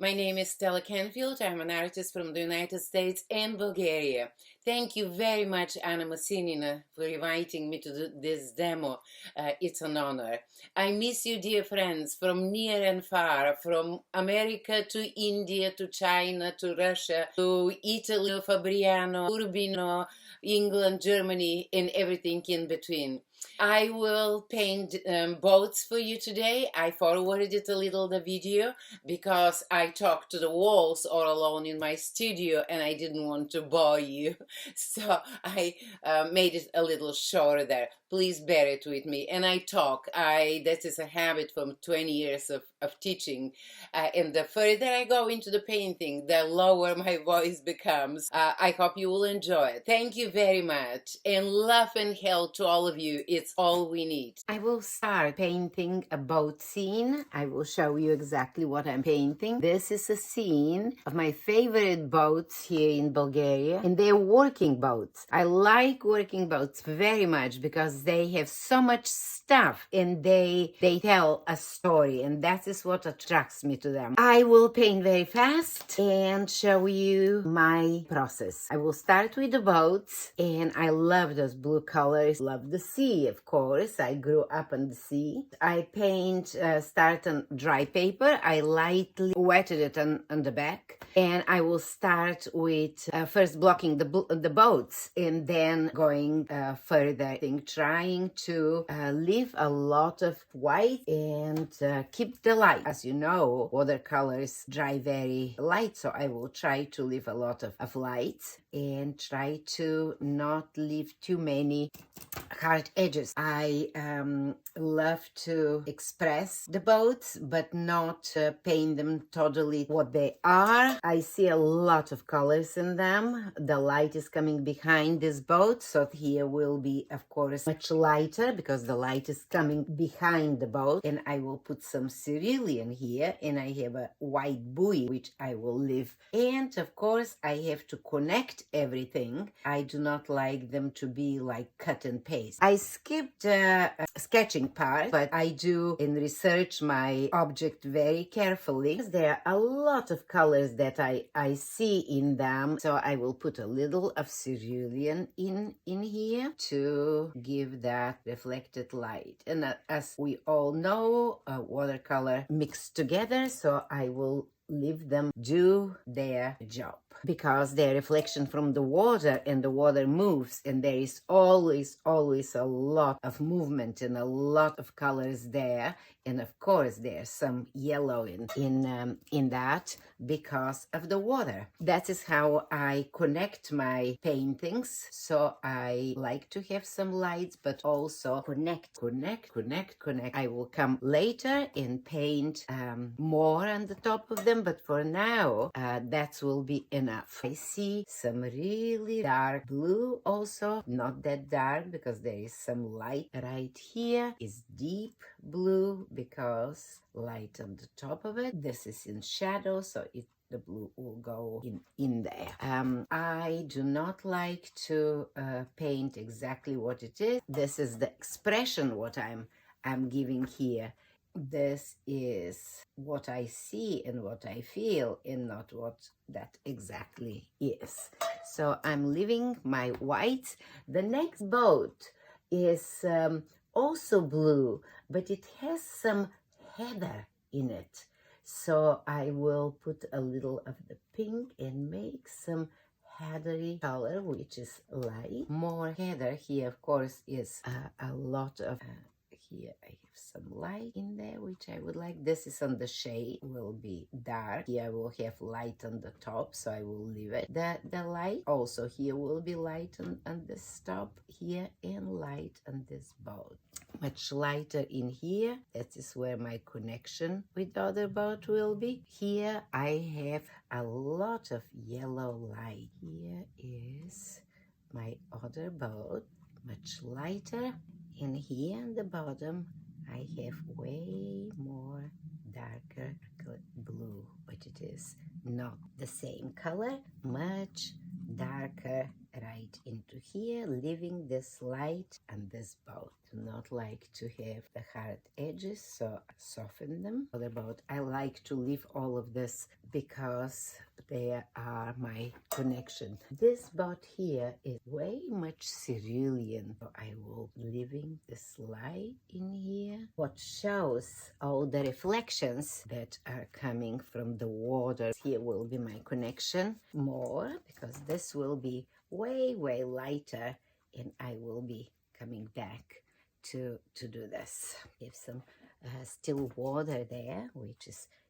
My name is Stella Canfield. I'm an artist from the United States and Bulgaria. Thank you very much, Anna Masinina, for inviting me to do this demo. It's an honor. I miss you, dear friends, from near and far, from America to India to China to Russia to Italy, Fabriano, Urbino, England, Germany, and everything in between. I will paint boats for you today. I forwarded a little the video because I talked to the walls all alone in my studio and I didn't want to bore you. So I made it a little shorter there. Please bear it with me. And I talk. That is a habit from 20 years of teaching. And the further I go into the painting, the lower my voice becomes. I hope you will enjoy it. Thank you very much. And love and health to all of you. It's all we need. I will start painting a boat scene. I will show you exactly what I'm painting. This is a scene of my favorite boats here in Bulgaria, and they're working boats. I like working boats very much because they have so much stuff and they tell a story, and that is what attracts me to them. I will paint very fast and show you my process. I will start with the boats, and I love those blue colors. Love the sea, of course. I grew up on the sea. I paint, start on dry paper. I lightly wetted it on the back, and I will start with first blocking the boats and then going further, trying to leave a lot of white and keep the light. As you know, watercolors dry very light, so I will try to leave a lot of light and try to not leave too many hard edges. I love to express the boats, but not paint them totally what they are. I see a lot of colors in them. The light is coming behind this boat, so here will be, of course, much lighter because the light is coming behind the boat. And I will put some cerulean here, and I have a white buoy which I will leave. And of course, I have to connect everything. I do not like them to be like cut and paste. I skipped sketching part, but I do and research my object very carefully. There are a lot of colors that I see in them, so I will put a little of cerulean in here to give that reflected light. And as we all know, watercolor mixed together, so I will leave them do their job because they're reflection from the water, and the water moves, and there is always a lot of movement and a lot of colors there. And of course there's some yellow in that because of the water. That is how I connect my paintings. So I like to have some lights, but also connect. I will come later and paint more on the top of them, but for now that will be enough. I see some really dark blue also, not that dark because there is some light right here. Is deep blue because light on the top of it. This is in shadow, so the blue will go in there. I do not like to paint exactly what it is. This is the expression what I'm giving here. This is what I see and what I feel, and not what that exactly is. So I'm leaving my white. The next boat is also blue, but it has some heather in it. So I will put a little of the pink and make some heathery color, which is light. More heather here, of course, is a lot of here I have some light in there, which I would like. This is on the shade, will be dark. Here I will have light on the top, so I will leave it. The light also here will be light on this top here, and light on this boat. Much lighter in here. That is where my connection with the other boat will be. Here I have a lot of yellow light. Here is my other boat, much lighter. And here on the bottom, I have way more darker blue, but it is not the same color, much darker right into here, leaving this light on this boat. Do not like to have the hard edges, so soften them. Other boat, I like to leave all of this because they are my connection. This boat here is way much cerulean, so I will leaving this light in here, what shows all the reflections that are coming from the water. Here will be my connection more, because this will be way lighter, and I will be coming back to do this. Have some still water there, which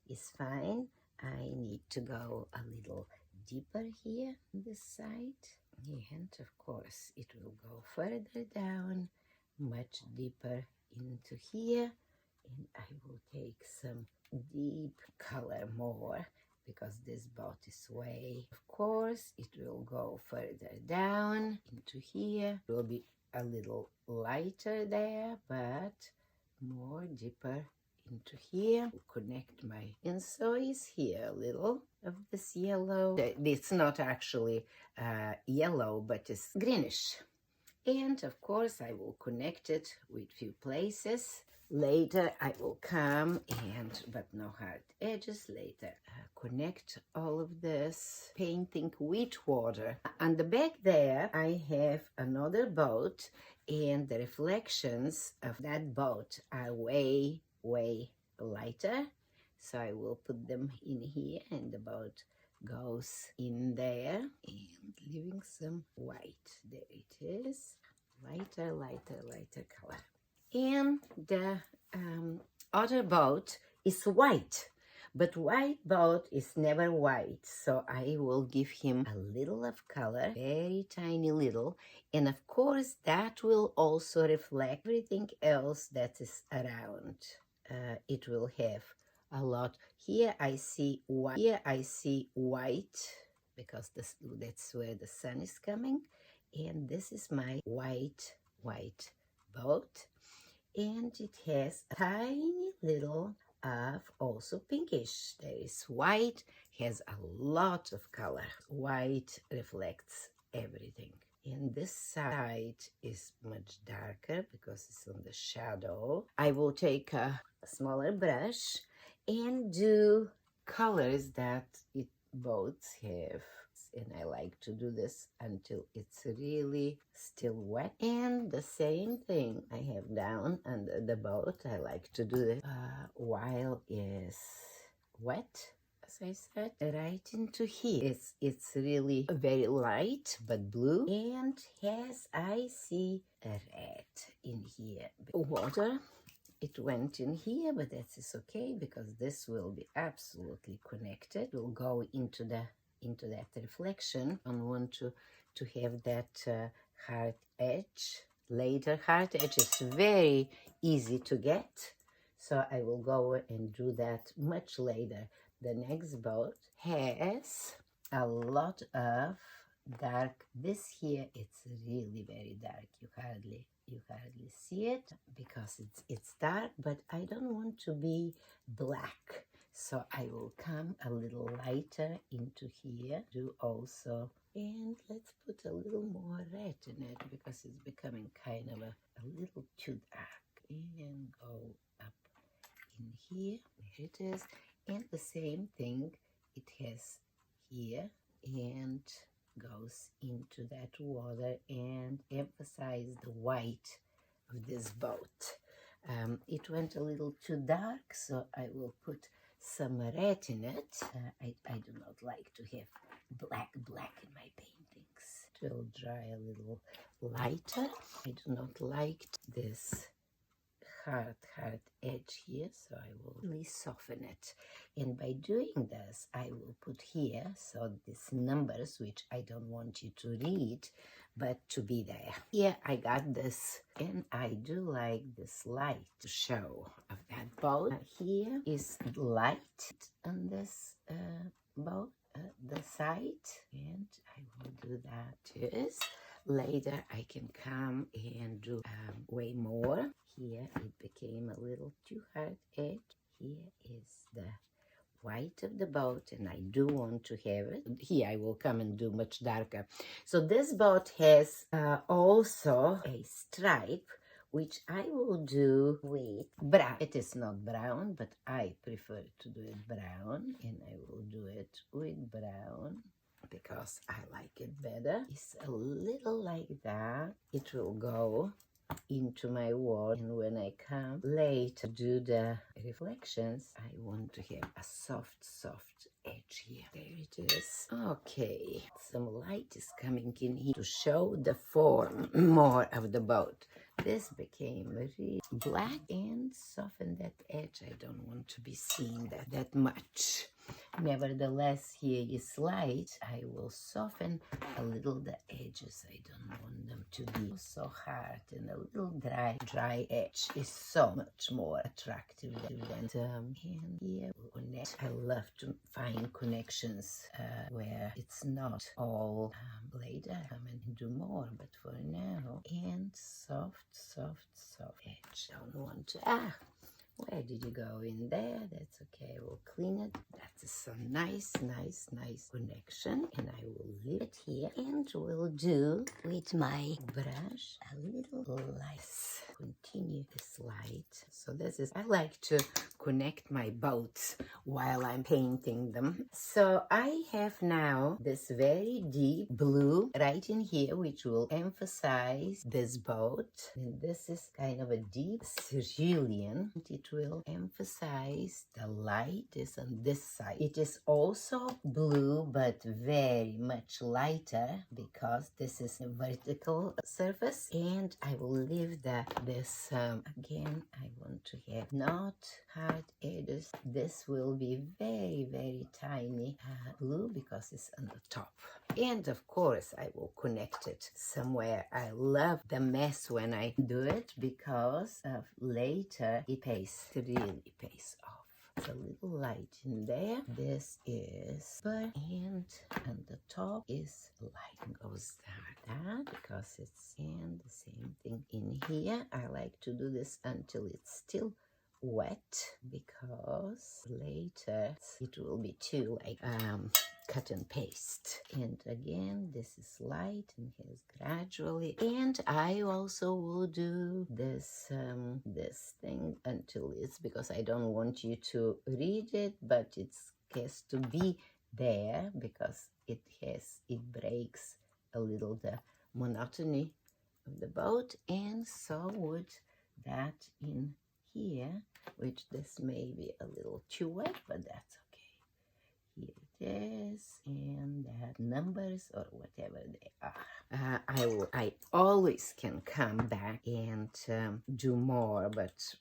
is fine. I need to go a little deeper here on this side, and of course it will go further down, much deeper into here, and I will take some deep color more, because this boat is way. Of course it will go further down into here. It will be a little lighter there, but more deeper into here. Connect my insoles here a little of this yellow. It's not actually yellow, but it's greenish. And of course I will connect it with few places. Later I will come but no hard edges later. Connect all of this, painting with water. On the back there I have another boat, and the reflections of that boat are way lighter. So I will put them in here, and the boat goes in there, and leaving some white. There it is. Lighter color. And the other boat is white, but white boat is never white, so I will give him a little of color, very tiny little, and of course that will also reflect everything else that is around. It will have a lot. Here I see white, because that's where the sun is coming, and this is my white boat, and it has a tiny little of also pinkish. There is white, has a lot of color. White reflects everything. And this side is much darker because it's on the shadow. I will take a smaller brush and do colors that it both have. And I like to do this until it's really still wet. And the same thing I have down under the boat. I like to do it while it's wet, as I said, right into here. It's really very light but blue, and I see a red in here. Water, it went in here, but that is okay, because this will be absolutely connected. We'll go into that reflection. I don't want to have that hard edge. Later, hard edge is very easy to get, so I will go and do that much later. The next boat has a lot of dark. This here, it's really very dark. You hardly see it because it's dark, but I don't want to be black. So I will come a little lighter into here, do also, and let's put a little more red in it, because it's becoming kind of a little too dark. And go up in here, there it is, and the same thing it has here, and goes into that water and emphasize the white of this boat. It went a little too dark, so I will put some red in it. I do not like to have black in my paintings. It will dry a little lighter. I do not like this hard edge here, so I will really soften it. And by doing this, I will put here, so these numbers, which I don't want you to read, but to be there. Here I got this, and I do like this light to show of that boat. Here is light on this boat, the side, and I will do that too. Later I can come and do way more. Here it became a little too hard edge. Here is the white of the boat, and I do want to have it. Here I will come and do much darker. So this boat has also a stripe, which I will do with brown. It is not brown, but I prefer to do it brown, and I will do it with brown because I like it better. It's a little like that. It will go into my wall, and when I come later to do the reflections, I want to have a soft edge here. There it is. Okay, some light is coming in here to show the form more of the boat. This became really black and soften that edge. I don't want to be seen that much. Nevertheless, here is light. I will soften a little the edges. I don't want them to be so hard, and a little dry edge is so much more attractive than and here connect. I love to find connections where it's not all later. Come and do more, but for now, and soft edge. Don't want to where did you go in there? That's okay. We'll clean it. That's a nice connection. And I will leave it here. And we'll do with my brush a little light. Continue this light. So this is, I like to connect my boats while I'm painting them. So I have now this very deep blue right in here, which will emphasize this boat. And this is kind of a deep cerulean. It will emphasize the light is on this side. It is also blue, but very much lighter because this is a vertical surface. And I will leave this again. I want to have not hard edges. This will be very tiny blue because it's on the top. And of course I will connect it somewhere. I love the mess when I do it because of later it really pays off. It's a little light in there. This is and the top is light. Goes that because it's and the same thing in here. I like to do this until it's still wet because later it will be too like cut and paste. And again, this is light and has gradually. And I also will do this this thing until it's, because I don't want you to read it, but it has to be there because it breaks a little the monotony of the boat. And so would that in here, which this may be a little too wet, but that's okay. Here it is, and that numbers or whatever they are. I always can come back and do more, but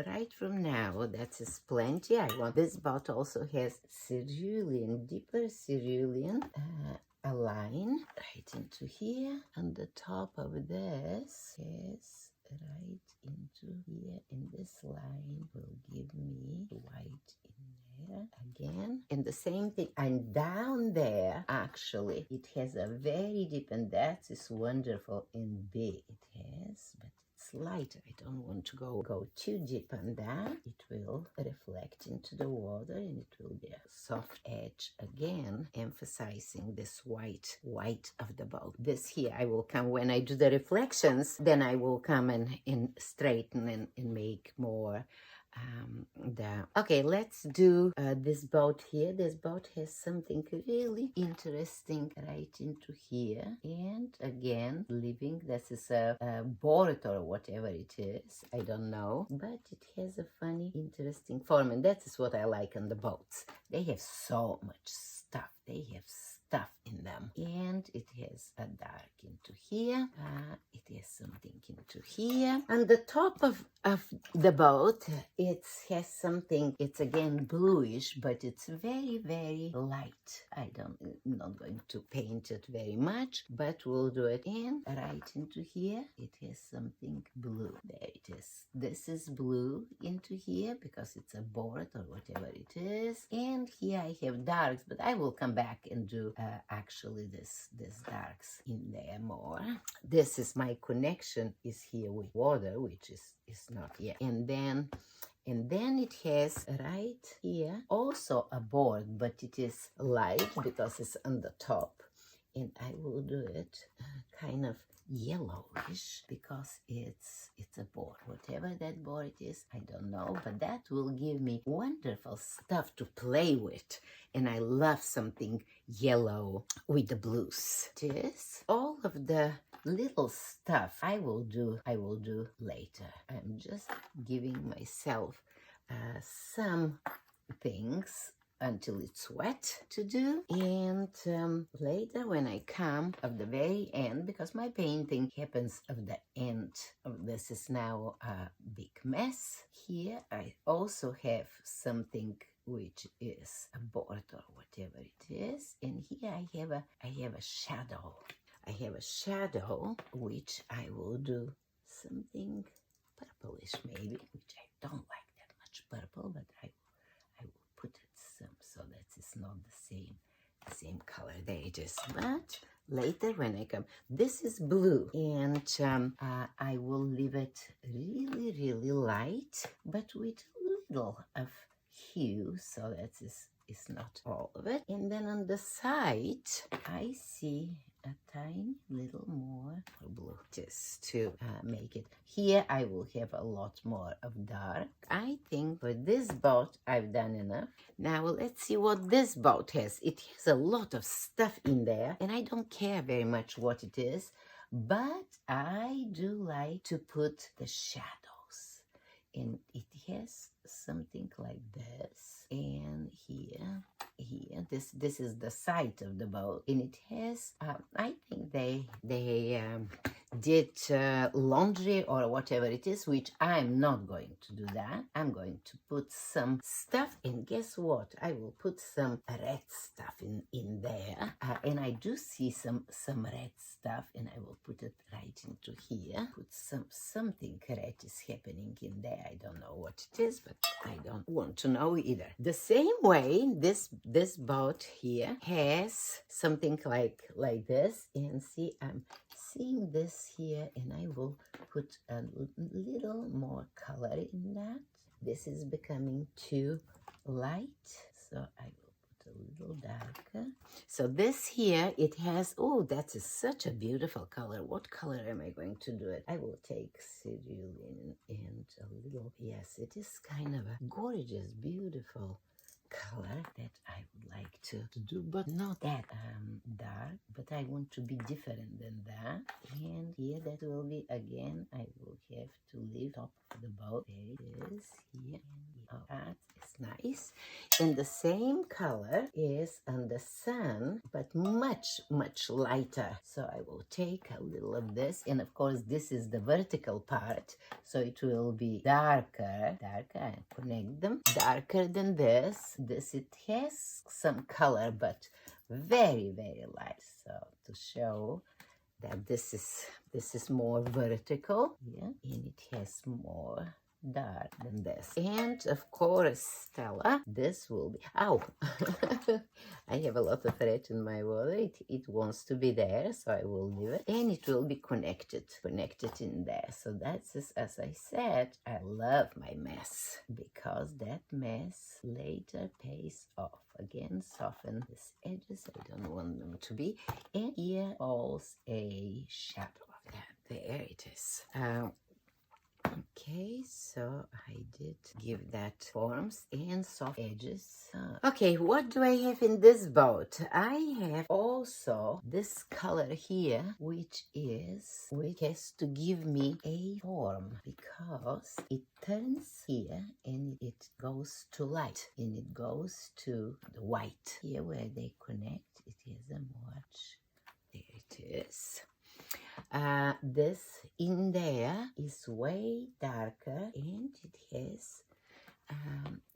right from now, that is plenty. I want this boat also has cerulean, deeper cerulean. A line right into here, and the top of this is right into here, and this line will give me white in there again, and the same thing. And down there actually it has a very deep, and that is wonderful and big. It has, but it's lighter. I don't want to go too deep on that. It will reflect into the water, and it will be a soft edge again, emphasizing this white of the boat. This here I will come when I do the reflections, then I will come and straighten and make more okay, let's do this boat here. This boat has something really interesting right into here, and again leaving, this is a board or whatever it is, I don't know, but it has a funny interesting form, and that is what I like on the boats. They have so much stuff. They have stuff in them, and it has a dark into here, it has something into here. On the top of the boat, it has something, it's again bluish, but it's very light. I'm not going to paint it very much, but we'll do it in right into here. It has something blue. There it is. This is blue into here because it's a board or whatever it is, and here I have darks, but I will come back and do actually this darks in there more. This is my connection is here with water, which is not here, and then it has right here also a board, but it is light because it's on the top, and I will do it kind of yellowish because it's a board. Whatever that board is, I don't know, but that will give me wonderful stuff to play with. And I love something yellow with the blues. This, all of the little stuff I will do later. I'm just giving myself some things until it's wet to do, and later when I come of the very end, because my painting happens of the end of this is now a big mess. Here I also have something which is a board or whatever it is, and here I have a shadow. I have a shadow which I will do something purplish maybe, which I don't like that much purple, but I will put it some so that it's not the same color there it is. But later when I come, this is blue, and I will leave it really light, but with a little of hue, so that is not all of it. And then on the side I see a tiny little more blue, just to make it. Here I will have a lot more of dark. I think for this boat I've done enough. Now let's see what this boat has. It has a lot of stuff in there, and I don't care very much what it is, but I do like to put the shadows, and it has something like this, and here this is the side of the boat, and it has I think they did laundry or whatever it is, which I'm not going to do that. I'm going to put some stuff, and guess what, I will put some red stuff in there, and I do see some red stuff, and I will put it right into here. Put something red is happening in there. I don't know what it is, but I don't want to know either. The same way this boat here has something like this, and see, I'm seeing this here, and I will put a little more color in that. This is becoming too light, so I will put a little darker. So this here, it has, oh, that is such a beautiful color. What color am I going to do it? I will take cerulean and a little, yes, it is kind of a gorgeous, beautiful color that I would like to do, but not that dark, but I want to be different than that. And here that will be, again, I will have to leave top of the boat. There it is here. Oh, that is nice. And the same color is on the sun, but much lighter. So I will take a little of this, and of course this is the vertical part, so it will be darker, and connect them, darker than this. This, it has some color, but very light, so to show that this is more vertical, yeah, and it has more dark than this. And of course, Stella, this will be, ow, I have a lot of red in my water. It wants to be there, so I will leave it, and it will be connected in there. So that's, as I said, I love my mess, because that mess later pays off. Again, soften these edges, I don't want them to be, and here falls a shadow of that. There it is. Okay, so I did give that forms and soft edges. Okay, what do I have in this boat? I have also this color here, which has to give me a form, because it turns here and it goes to light, and it goes to the white. Here where they connect, it has a much, there it is. This in there is way darker, and it has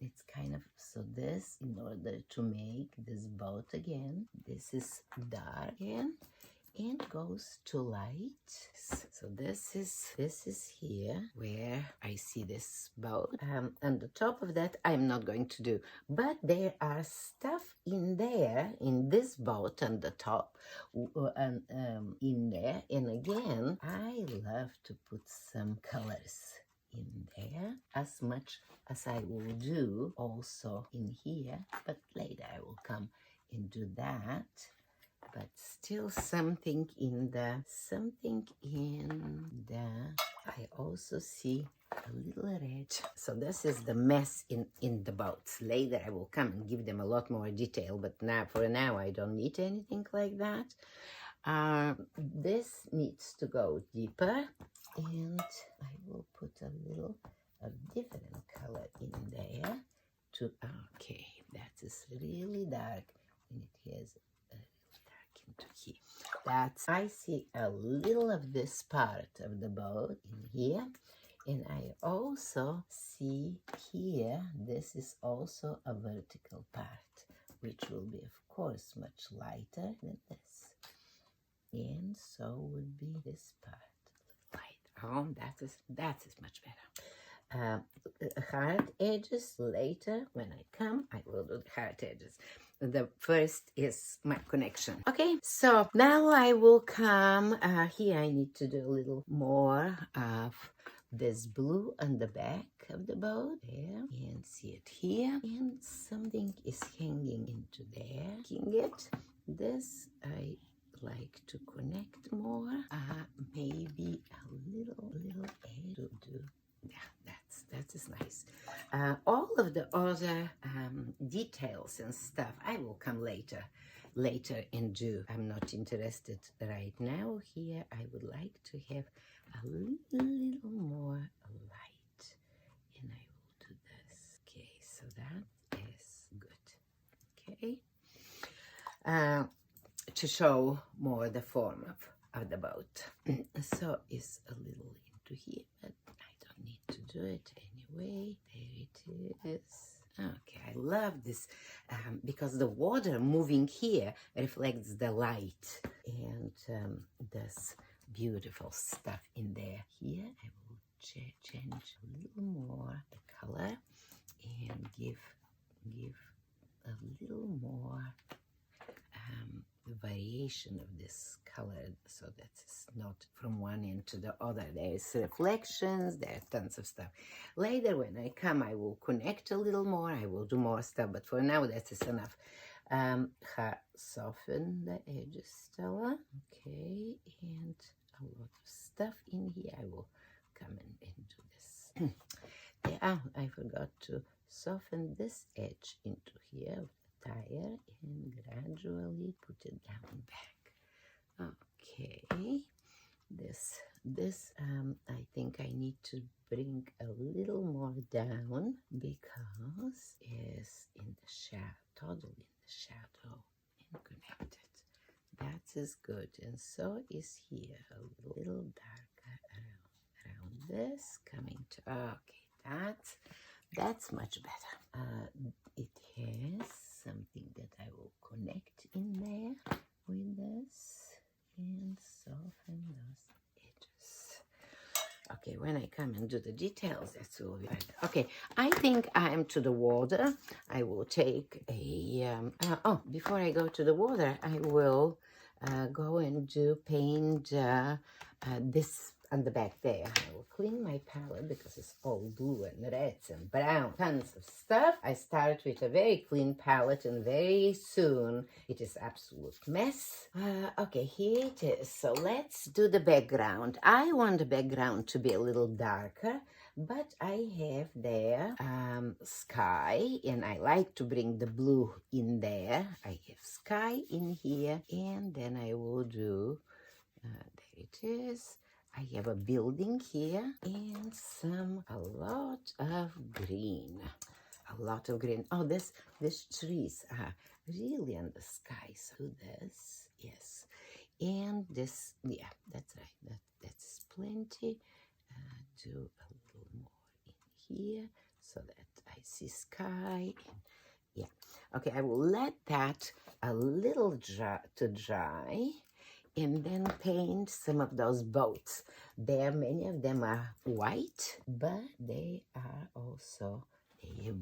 it's kind of, so this, in order to make this boat again, this is dark again and goes to light. So this is here where I see this boat. On the top of that I'm not going to do, but there are stuff in there, in this boat on the top, and in there, and again I love to put some colors in there, as much as I will do also in here, but later I will come and do that. but still something in the, I also see a little red. So this is the mess in the boats. Later I will come and give them a lot more detail, but for now I don't need anything like that. This needs to go deeper, and I will put a different color in there to, okay, that is really dark, and it has a dark into here. I see a little of this part of the boat in here, and I also see here, this is also a vertical part, which will be, of course, much lighter than this. And so would be this part, light. Oh, that is much better. Hard edges later, when I come, I will do the hard edges. The first is my connection. Okay, so now I will come, here I need to do a little more of this blue on the back of the boat there, and see it here, and something is hanging into there. This I like to connect more, maybe a little edge to do. Yeah, that is nice. All of the other details and stuff I will come later and do. I'm not interested right now. Here I would like to have a little more light, and I will do this. Okay, so that is good. Okay, to show more the form of the boat. So it's a little into here, but I don't need to do it anyway. There it is. Okay, I love this because the water moving here reflects the light, and this beautiful stuff in there. Here I will change a little more the color and give a little more variation of this color, so that it's not from one end to the other. There's reflections, there are tons of stuff. Later when I come, I will connect a little more, I will do more stuff, but for now that is enough. Soften the edges, Stella. Okay, and a lot of stuff in here. I will come and do this. Yeah, I forgot to soften this edge into here of the tire and gradually put it down back. Okay, this I think I need to bring a little more down because it's in the shadow, totally in the shadow and connected. That is good, and so is here a little darker around this, coming to, okay, that's much better. It has something that I will connect in there with this and soften those edges. Okay, when I come and do the details, that's will be better. Okay, I think I am to the water. I will take a, before I go to the water, I will go and paint this on the back there. I will clean my palette because it's all blue and reds and brown, tons of stuff. I start with a very clean palette, and very soon it is absolute mess. Okay, here it is. So let's do the background. I want the background to be a little darker, but I have there sky, and I like to bring the blue in there. I have sky in here, and then I will do, there it is. I have a building here and a lot of green. A lot of green. Oh, these trees are really in the sky. So this, yes. And this, yeah, that's right. That's plenty. Do a little more in here so that I see sky. And yeah. Okay, I will let that a little dry. And then paint some of those boats. Many of them are white, but they are also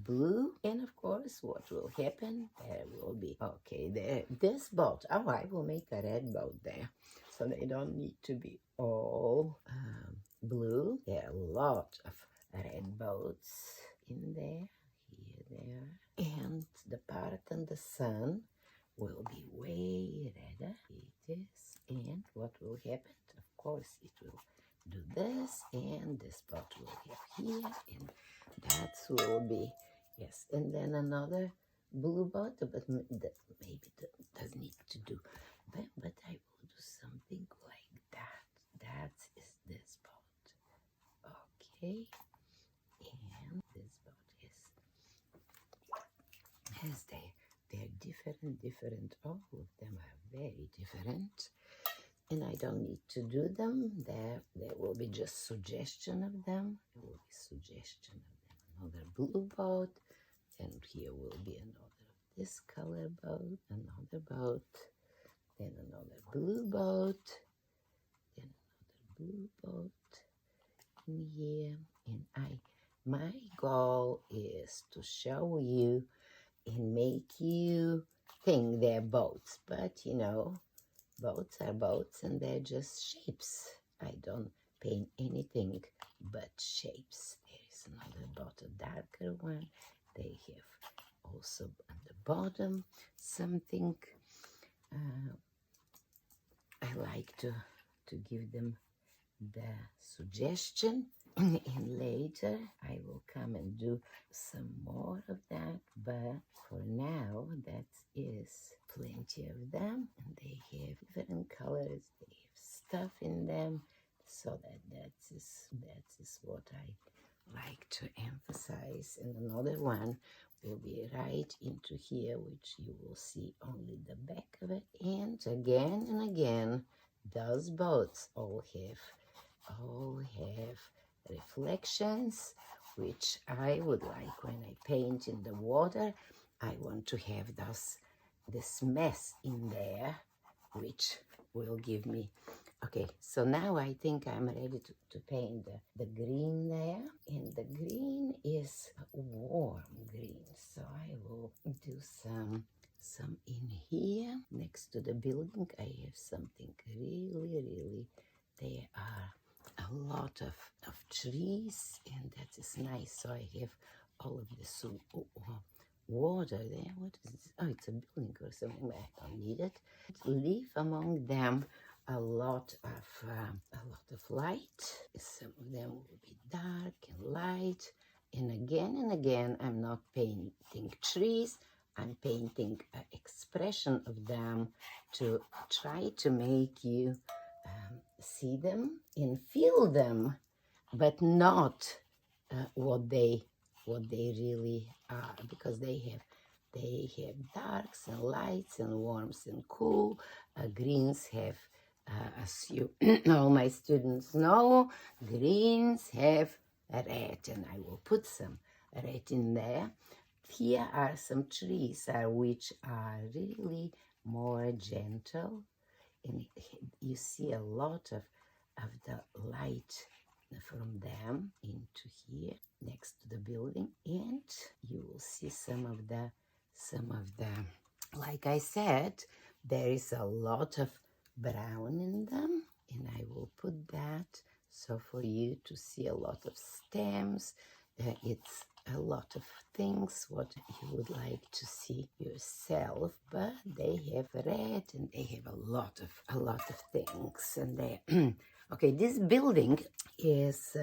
blue. And of course, what will happen? There will be, okay, this boat. Oh, I will make a red boat there. So they don't need to be all blue. There are a lot of red boats in there. Here they are. And the part in the sun will be way redder. happen. Of course, it will do this, and this spot will have here, and that will be, yes. And then another blue spot, but maybe doesn't need to do that, but I will do something like that. That is this spot. Okay, and this spot is they're different. All of them are very different, and I don't need to do them. There will be just suggestion of them. There will be suggestion of them. Another blue boat, and here will be another of this color boat, another boat, then another blue boat, then another blue boat in here. And my goal is to show you and make you think they're boats, but you know, boats are boats and they're just shapes. I don't paint anything but shapes. There is another boat, a darker one. They have also on the bottom something. I like to give them the suggestion, and later I will come and do some more of that, but for now that is plenty of them, and they have different colors, they have stuff in them, so that is what I like to emphasize. And another one will be right into here, which you will see only the back of it. And again, those boats all have reflections, which I would like when I paint in the water. I want to have this mess in there, which will give me. Okay, so now I think I'm ready to paint the green there, and the green is a warm green, so I will do some in here next to the building. I have something really, there are a lot of trees, and that is nice. So I have all of this water there. What is this? Oh, it's a building or something, but I don't need it. Leave among them a lot of light. Some of them will be dark and light. And again, I'm not painting trees. I'm painting an expression of them to try to make you see them and feel them, but not what they really are, because they have darks and lights and warms and cool. Greens have, as you all my students know, greens have red, and I will put some red in there. Here are some trees which are really more gentle, and you see a lot of the light from them into here next to the building, and you will see some of the like I said, there is a lot of brown in them, and I will put that so for you to see a lot of stems. It's a lot of things what you would like to see yourself, but they have red and they have a lot of things, and they okay, this building is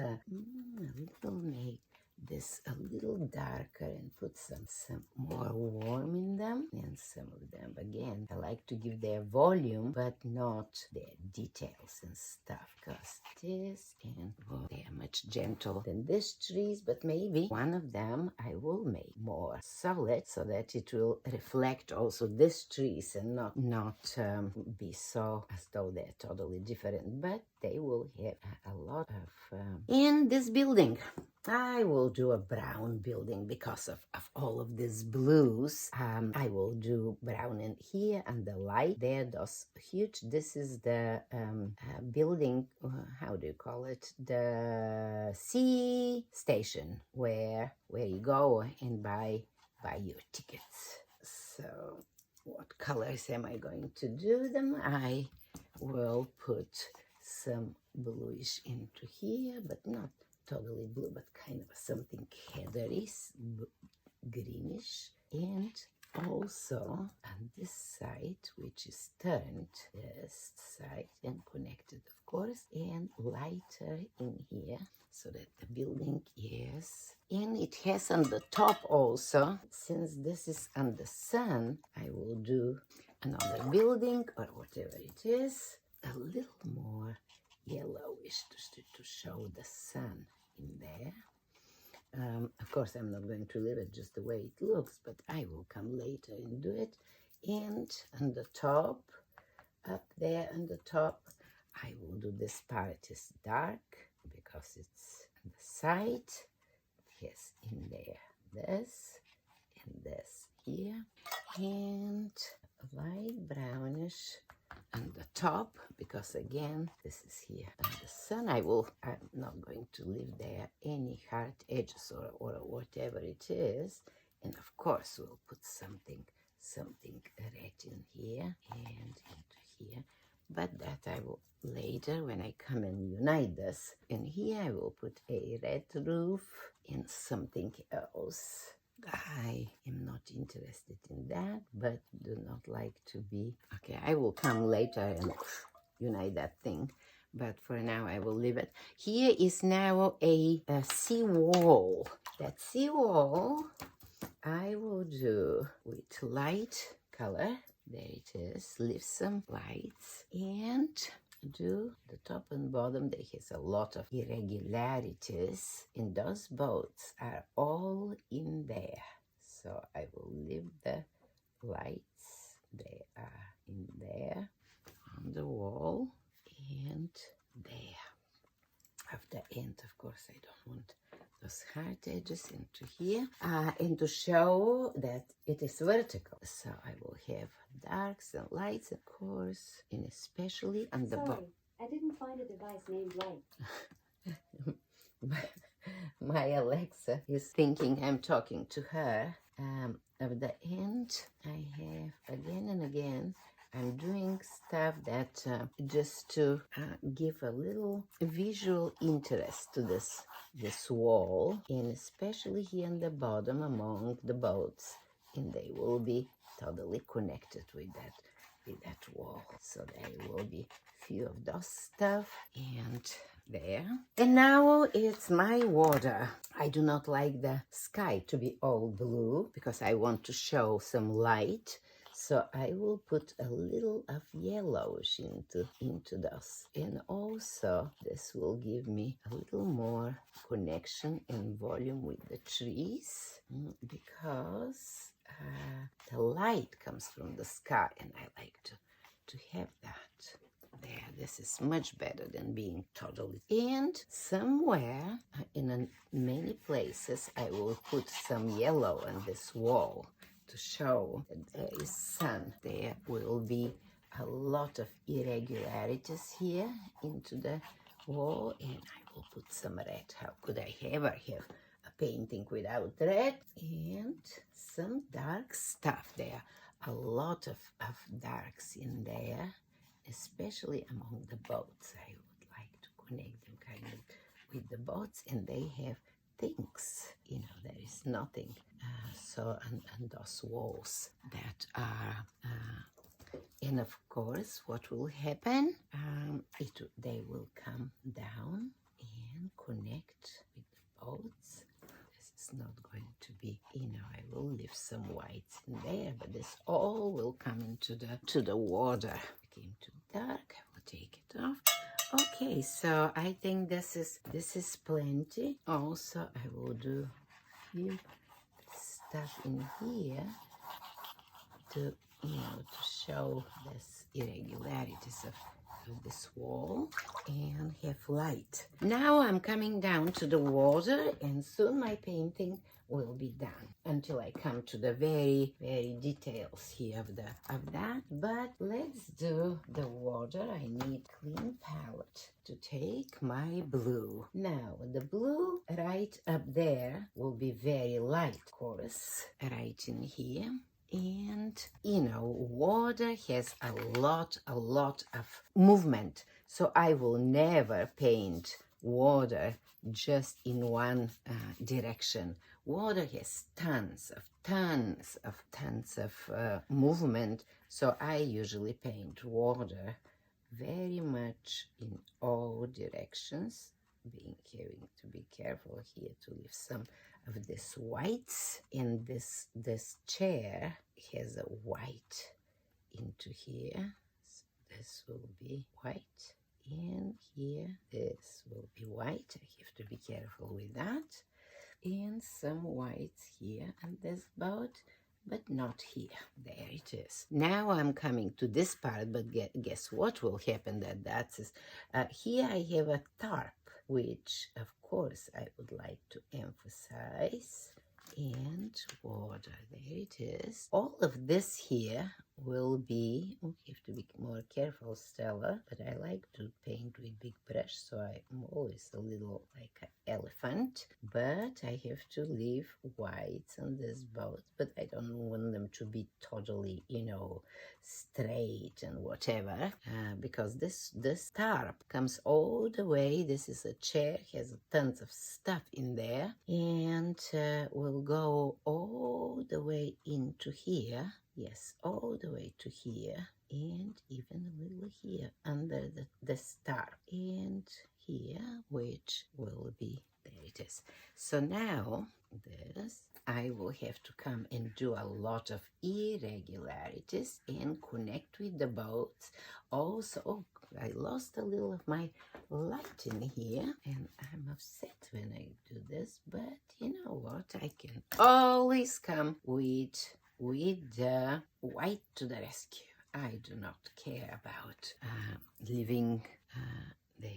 make this a little darker and put some more warm in them, and some of them again I like to give their volume but not their details and stuff, because this and they are much gentle than these trees, but maybe one of them I will make more solid so that it will reflect also these trees and not be so as though they're totally different, but they will have a lot of in this building. I will do a brown building because of all of these blues. I will do brown in here and the light there, those huge. This is the building, how do you call it? The sea station where you go and buy your tickets. So what colors am I going to do them? I will put some bluish into here, but not totally blue, but kind of something heathery, greenish, and also on this side, which is turned, this side, and connected, of course, and lighter in here, so that the building is, and it has on the top also, since this is on the sun, I will do another building or whatever it is, a little more yellowish to show the sun in there. Of course, I'm not going to leave it just the way it looks, but I will come later and do it. And on the top, up there on the top, I will do this part is dark because it's on the side. Yes, in there, this and this here, and light brownish on the top, because again, this is here on the sun. I'm not going to leave there any hard edges or whatever it is. And of course, we'll put something red in here and into here. But that I will later, when I come and unite this. And here I will put a red roof and something else. I am not interested in that, but do not like to be. Okay, I will come later and unite that thing, but for now I will leave it. Here is now a sea wall. That sea wall I will do with light color. There it is. Leave some lights and do the top and bottom. There is a lot of irregularities, and those boats are all in there. So I will leave the lights. They are in there on the wall and there. At the end, of course, I don't want those hard edges into here, and to show that it is vertical. So I will have darks and lights, of course, and especially on the bottom. I didn't find a device named light. My Alexa is thinking I'm talking to her. At the end, I have again and again, I'm doing stuff that just to give a little visual interest to this wall, and especially here in the bottom among the boats, and they will be totally connected with that wall. So there will be few of those stuff and there. And now it's my water. I do not like the sky to be all blue because I want to show some light. So I will put a little of yellowish into those. And also this will give me a little more connection and volume with the trees, because the light comes from the sky and I like to have that. There, this is much better than being totally. And somewhere in many places I will put some yellow on this wall to show that there is sun. There will be a lot of irregularities here into the wall, and I will put some red. How could I ever have a painting without red? And some dark stuff there. A lot of darks in there, especially among the boats. I would like to connect them kind of with the boats, and they have things, there is nothing. So on those walls that are, and of course, what will happen? They will come down and connect with the boats. This is not going to be, I will leave some whites in there, but this all will come into the water. It became too dark. I will take it off. Okay, so I think this is plenty. Also, I will do a few stuff in here to show this irregularities of this wall and have light. Now I'm coming down to the water, and soon my painting will be done, until I come to the very, very details here of that. But let's do the water. I need clean palette to take my blue. Now the blue right up there will be very light, of course, right in here. And water has a lot of movement, so I will never paint water just in one direction Water has tons of movement, so I usually paint water very much in all directions, having to be careful here to leave some of this whites, and this chair has a white into here, so this will be white, and here this will be white. I have to be careful with that, and some whites here and this boat, but not here. There it is. Now I'm coming to this part, but guess what will happen? That's here I have a tarp, which of course I would like to emphasize, and water. There it is. All of this here will be, we have to be more careful, Stella, but I like to paint with big brush, so I'm always a little like an elephant, but I have to leave whites on this boat, but I don't want them to be totally, straight and whatever, because this tarp comes all the way. This is a chair, has tons of stuff in there, and will go all the way into here. Yes, all the way to here, and even a little here under the tarp, and here, which will be, there it is. So now this, I will have to come and do a lot of irregularities and connect with the boats. Also, oh, I lost a little of my light in here, and I'm upset when I do this, but you know what? I can always come with the white to the rescue. I do not care about leaving there.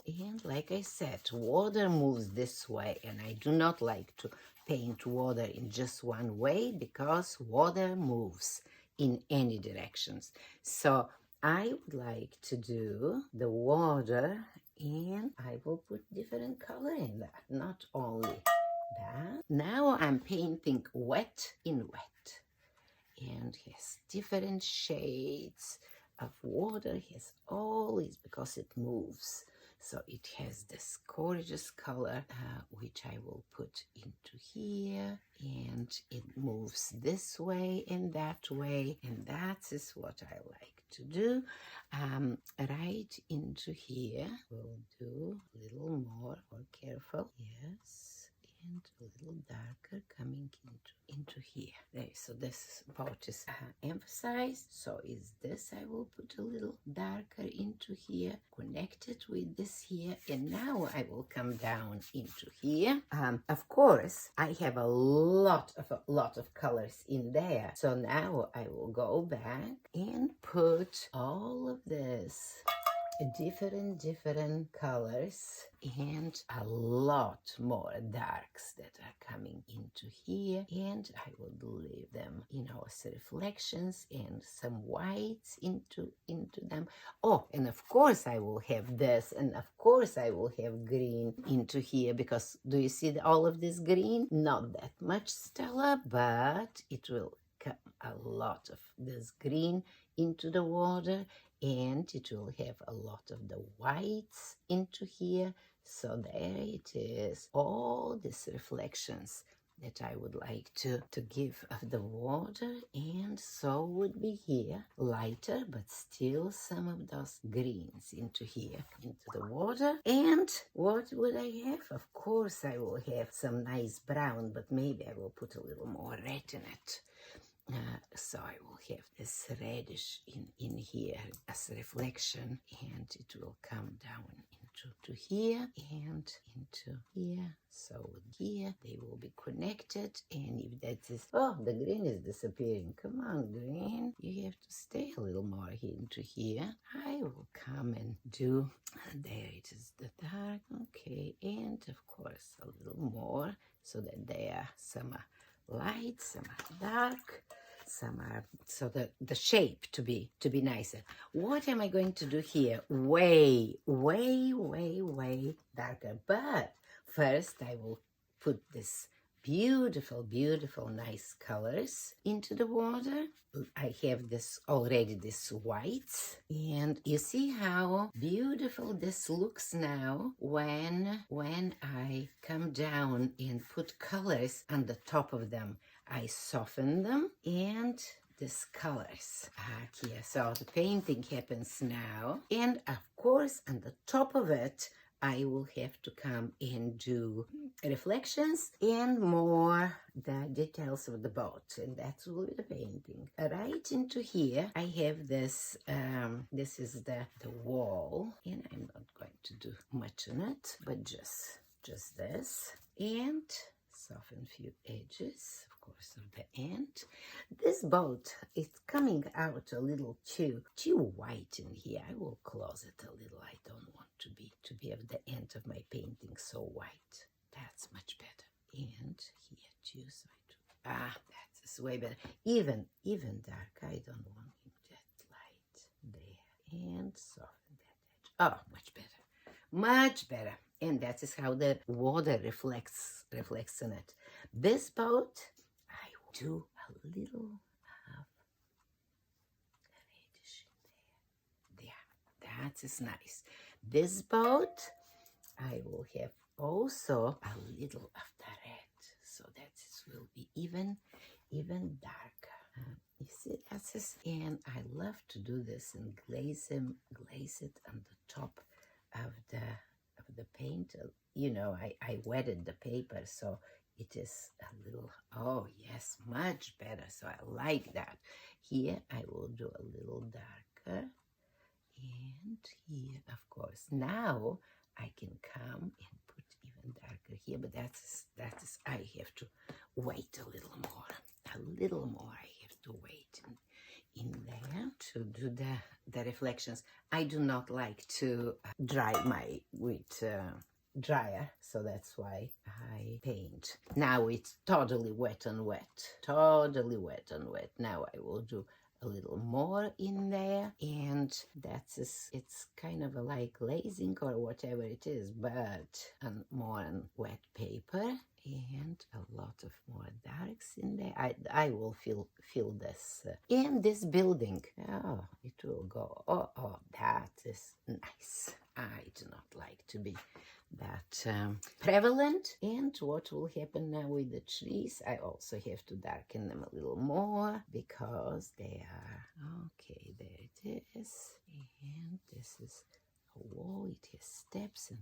And like I said, water moves this way, and I do not like to paint water in just one way because water moves in any directions. So I would like to do the water, and I will put different color in that, not only that. Now I'm painting wet in wet, and has different shades of water, has always, because it moves. So it has this gorgeous color, which I will put into here, and it moves this way and that way, and that is what I like to do. Right into here, we'll do a little more careful, yes, and a little darker coming into here. There, so this part is emphasized. So is this, I will put a little darker into here, connected with this here, and now I will come down into here. Of course, I have a lot of colors in there. So now I will go back and put all of this different colors, and a lot more darks that are coming into here, and I will leave them, as reflections, and some whites into them. Oh, and of course I will have this, and of course I will have green into here, because do you see all of this green? Not that much, Stella, but it will come a lot of this green into the water, and it will have a lot of the whites into here. So there it is, all these reflections that I would like to give of the water, and so would be here, lighter, but still some of those greens into here, into the water. And what would I have? Of course I will have some nice brown, but maybe I will put a little more red in it. So I will have this reddish in here as reflection, and it will come down into here and into here. So here they will be connected, and if that is, oh, the green is disappearing. Come on, green, you have to stay a little more into here. I will come and do, there it is, the dark, okay, and of course a little more, so that there are some light, some are dark, some are, so the shape to be nicer. What am I going to do here? Way darker. But first I will put this beautiful, beautiful, nice colors into the water. I have this already, this whites, and you see how beautiful this looks now when I come down and put colors on the top of them. I soften them and these colors here. So the painting happens now, and of course on the top of it I will have to come and do reflections and more the details of the boat, and that's will be the painting. Right into here I have this, this is the wall, and I'm not going to do much on it, but just this, and soften few edges, of course, of the end. This boat is coming out a little too white in here. I will close it a little. I don't want to be at the end of my painting so white. That's much better. And here too, so that's way better. Even dark. I don't want him that light there. And soften that edge. Oh, much better. Much better. And that is how the water reflects on it. This boat, I will do a little of reddish in there. That is nice. This boat, I will have also a little of the red, so that it will be even darker. You see, that's this, and I love to do this and glaze it on the top of the paint. You know, I wetted the paper, so it is a little, oh yes, much better. So I like that. Here I will do a little darker, and here, of course, now I can come and put even darker here, but that is I have to wait a little more. I have to wait in there to do the reflections. I do not like to dry my with dryer, so that's why I paint. Now it's totally wet and wet. Now I will do a little more in there, and it's kind of like glazing or whatever it is, but more on wet paper, and a lot of more darks in there. I will feel this in this building. Oh, it will go. Oh, that is nice. I do not like to be that prevalent. And what will happen now with the trees? I also have to darken them a little more because they are okay. There it is, and this is a wall. It has steps and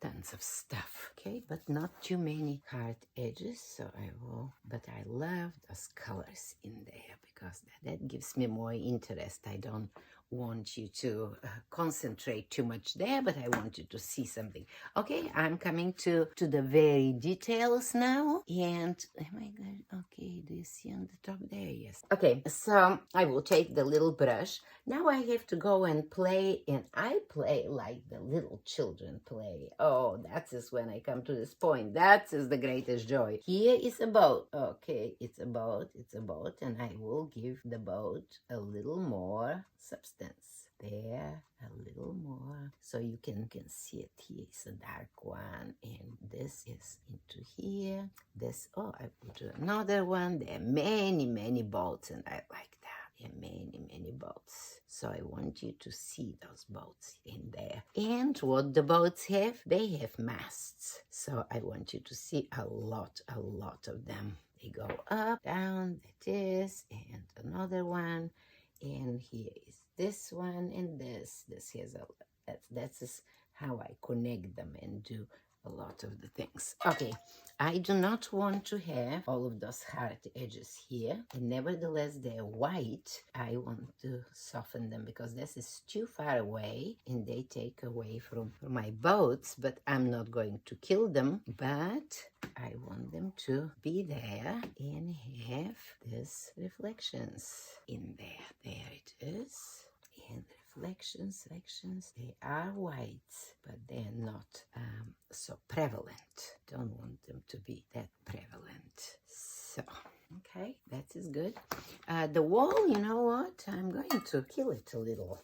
tons of stuff, okay, but not too many hard edges, so I will, but I love those colors in there because that gives me more interest. I don't want you to concentrate too much there, but I want you to see something. Okay, I'm coming to the very details now, and oh my god, okay, do you see on the top there? Yes. Okay, so I will take the little brush. Now I have to go and play, and I play like the little children play. Oh, that is when I come to this point. That is the greatest joy. Here is a boat. Okay, it's a boat, and I will give the boat a little more substance. There, a little more, so you can see it. Here is a dark one, and this is into here. This, oh, I will do another one. There are many boats, and I like that. There are many boats, so I want you to see those boats in there. And what the boats have, they have masts, so I want you to see a lot of them. They go up, down, that is, and another one, and here is this one, and this has a, that's how I connect them and do a lot of the things. Okay, I do not want to have all of those hard edges here, and nevertheless they're white. I want to soften them because this is too far away and they take away from my boats, but I'm not going to kill them, but I want them to be there and have these reflections in there. There it is. And reflections, they are white, but they're not so prevalent. Don't want them to be that prevalent. So, okay, that is good. The wall, you know what? I'm going going to kill it a little.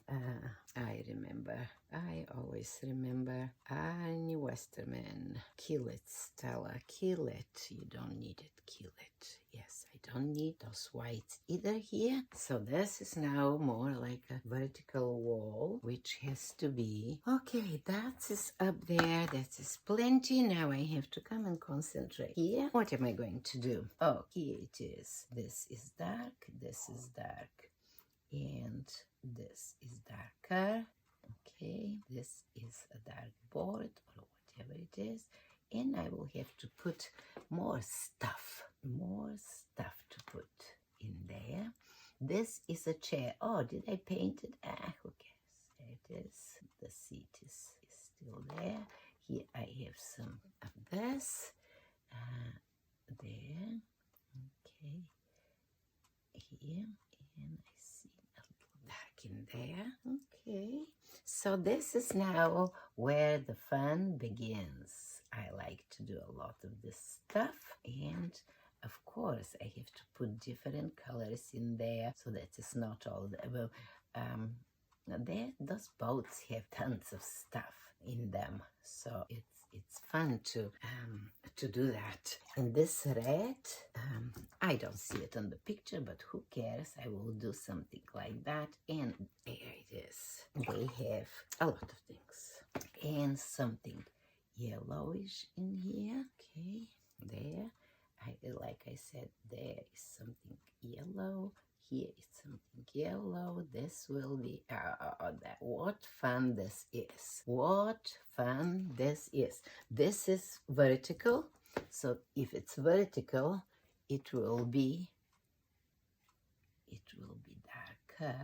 I always remember Annie Westerman. Kill it, Stella, kill it. You don't need it, kill it. Yes, I don't need those whites either here. So this is now more like a vertical wall, which has to be... Okay, that is up there. That is plenty. Now I have to come and concentrate here. What am I going to do? Oh, here it is. This is dark, this is dark, and this is darker. Okay, this is a dark board or whatever it is, and I will have to put more stuff to put in there. This is a chair. Oh, did I paint it? Who cares? There it is. The seat is still there. Here I have some of this. There. Okay. Here, and I see a little dark in there. Okay. So this is now where the fun begins. I like to do a lot of this stuff, and of course I have to put different colors in there so that it's not all the, those boats have tons of stuff in them, so it's fun to do that. And this red, I don't see it on the picture, but who cares? I will do something like that. And there it is. They have a lot of things. And something yellowish in here. Okay, there. Like I said, there is something yellow. Here is something yellow. This will be, what fun this is. What fun this is. This is vertical. So if it's vertical, it will be darker,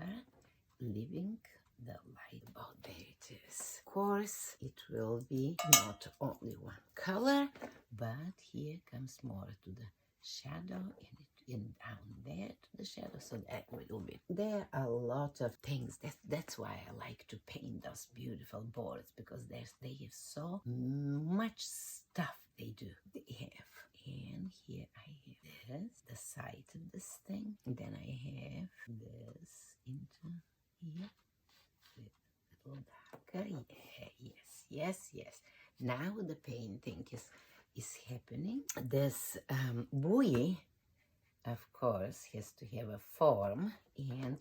leaving the light. Oh, there it is. Of course, it will be not only one color, but here comes more to the shadow, and down there to the shadow, so that will be. There are a lot of things. That's why I like to paint those beautiful boards, because they have so much stuff they have. And here I have the side of this thing. And then I have this into here. A little darker. Yeah, yes. Now the painting is happening. This buoy, of course, has to have a form, and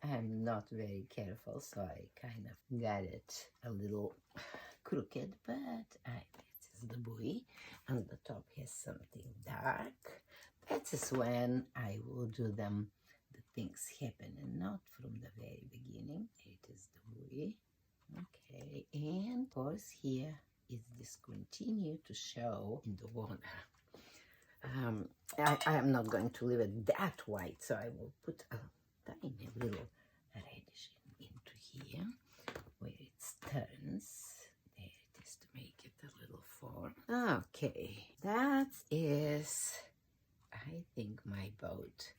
I'm not very careful, so I kind of got it a little crooked, but this is the buoy, and the top has something dark. That is when I will do the things happen, and not from the very beginning. It is the buoy. Okay, and of course here is this continue to show in the water. I am not going to leave it that white, so I will put a tiny little reddish into here, where it turns. There it is, to make it a little form. Okay, that is, I think my boat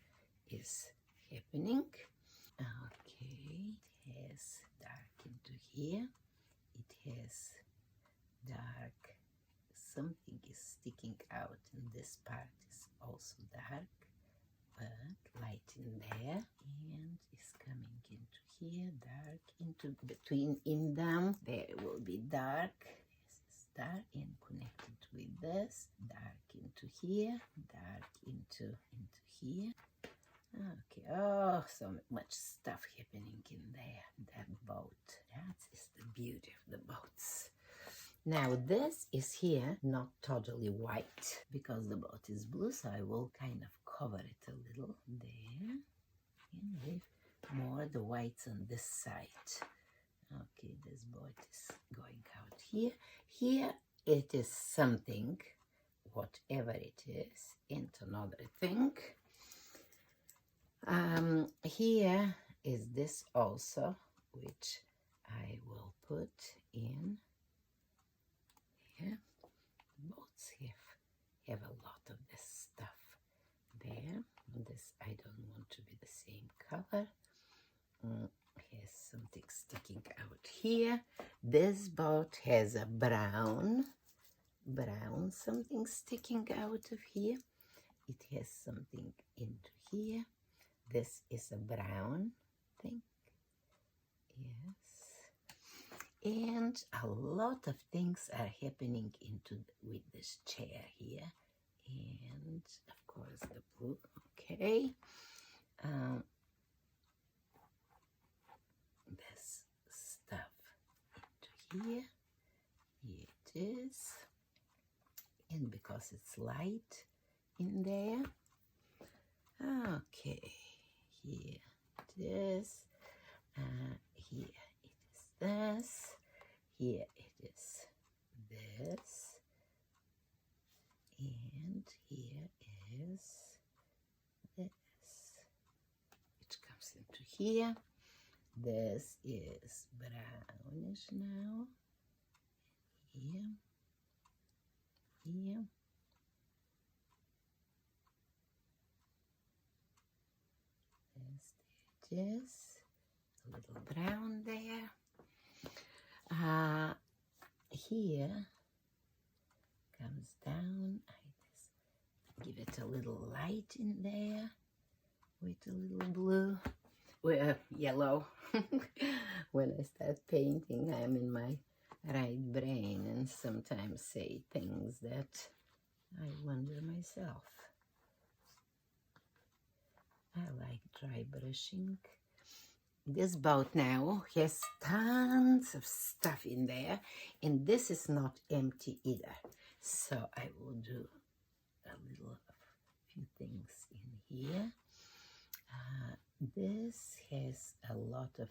is happening. Okay, it has dark into here. It has dark. Something is sticking out, and this part is also dark, but light in there, and is coming into here, dark into between in them. There will be dark. This is dark, and connected with this, dark into here, dark into here. Okay, oh, so much stuff happening in there. That boat, that is the beauty of the boats. Now this is here not totally white, because the boat is blue, so I will kind of cover it a little there, and leave more the whites on this side. Okay, this boat is going out here. Here it is something, whatever it is, into another thing. Here is this also, which I will put in. Boats have a lot of this stuff there. This I don't want to be the same color. Has something sticking out here. This boat has a brown something sticking out of here. It has something into here. This is a brown thing. Yes. And a lot of things are happening with this chair here. And of course the blue. Okay. This stuff into here. Here it is. And because it's light in there. Okay. Here it is. Here it is this. Here it is this. And here is this. It comes into here. This is brownish now. Here. Here. Yes, there it is. A little brown there. Here comes down. I just give it a little light in there with a little blue, well, yellow. When I start painting, I'm in my right brain and sometimes say things that I wonder myself. I like dry brushing. This boat now has tons of stuff in there, and this is not empty either. So I will do a few things in here. This has a lot of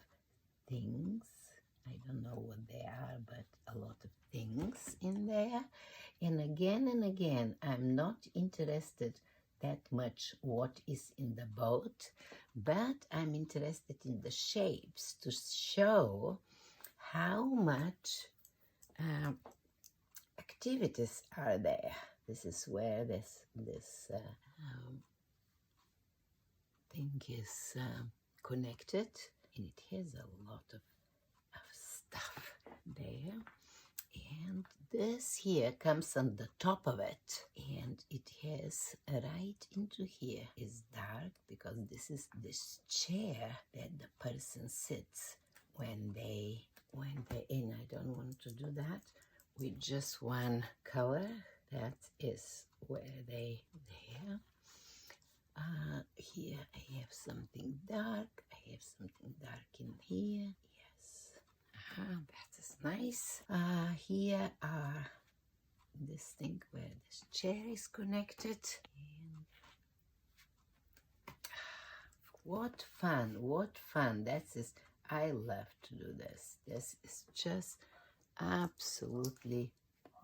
things. I don't know what they are, but a lot of things in there. And again, I'm not interested that much what is in the boat, but I'm interested in the shapes to show how much activities are there. This is where this thing is connected, and it has a lot of stuff there. And this here comes on the top of it, and it has right into here is dark because this is this chair that the person sits when they in. I don't want to do that with just one color. That is where they there. Here I have something dark. I have something dark in here. Yes. That is nice. Here are this thing where this chair is connected. And what fun, what fun. I love to do this. This is just absolutely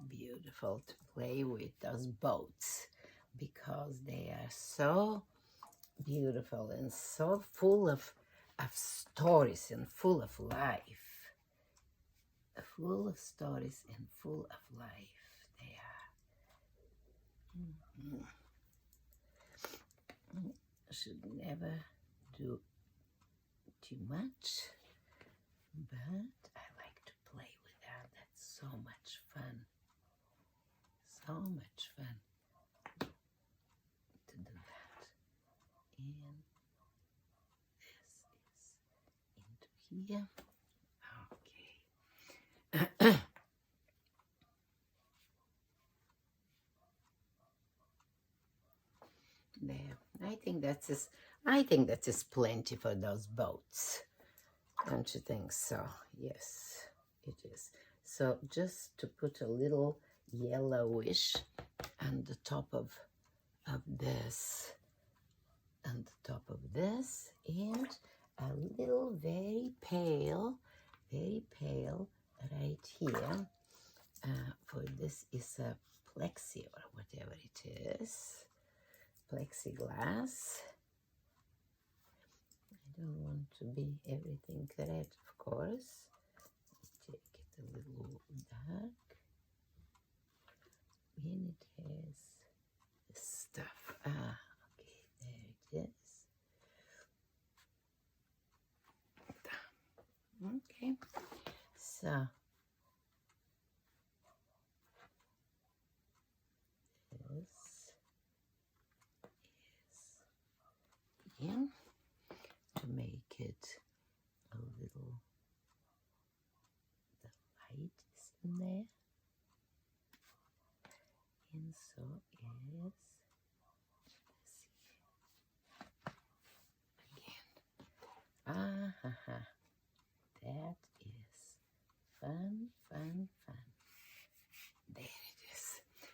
beautiful to play with those boats because they are so beautiful and so full of stories and full of life. Full of stories and full of life they are. Should never do too much, but I like to play with that. That's so much fun. So much fun to do that. And this is into here. There. I think that is plenty for those boats. Don't you think so? Yes, it is. So just to put a little yellowish on the top of this, on the top of this, and a little very pale right here. For this is a plexi or whatever it is. Plexiglass. I don't want to be everything red, of course. Take it a little dark. And it has this stuff. Okay, there it is. Okay, so this is again. to make it a little, the light is in there, and so is this again. That is fun, fun, fun. There it is.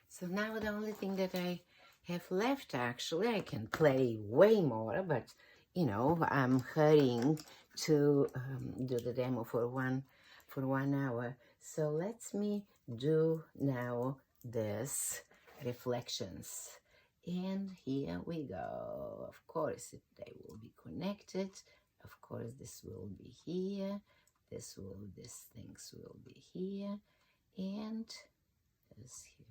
So now the only thing that I have left, actually, I can play way more, but you know, I'm hurrying to do the demo for 1 hour. So let me do now this reflections. And here we go. Of course, they will be connected. Of course, this will be here. These things will be here. And this here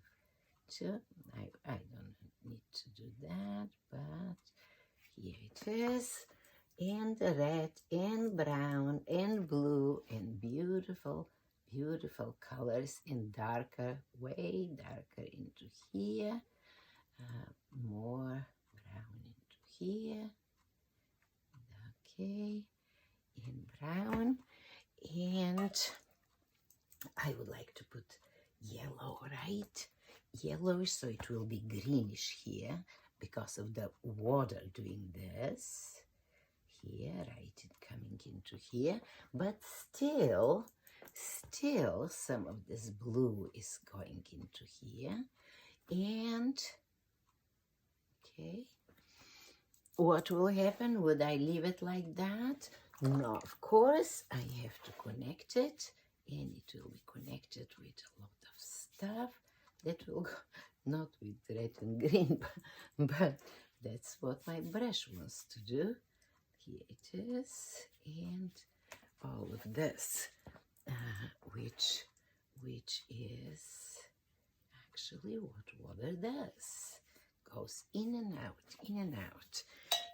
too. I don't need to do that, but here it is. And red and brown and blue and beautiful, beautiful colors in darker, way darker into here. More brown into here. Okay, in brown. And I would like to put yellow, right? Yellowish, so it will be greenish here because of the water doing this. Here, right, it coming into here, but still some of this blue is going into here. And okay, what will happen? Would I leave it like that? No, of course, I have to connect it, and it will be connected with a lot of stuff that will go, not with red and green, but that's what my brush wants to do. Here it is, and all of this, which is actually what water does. Goes in and out, in and out.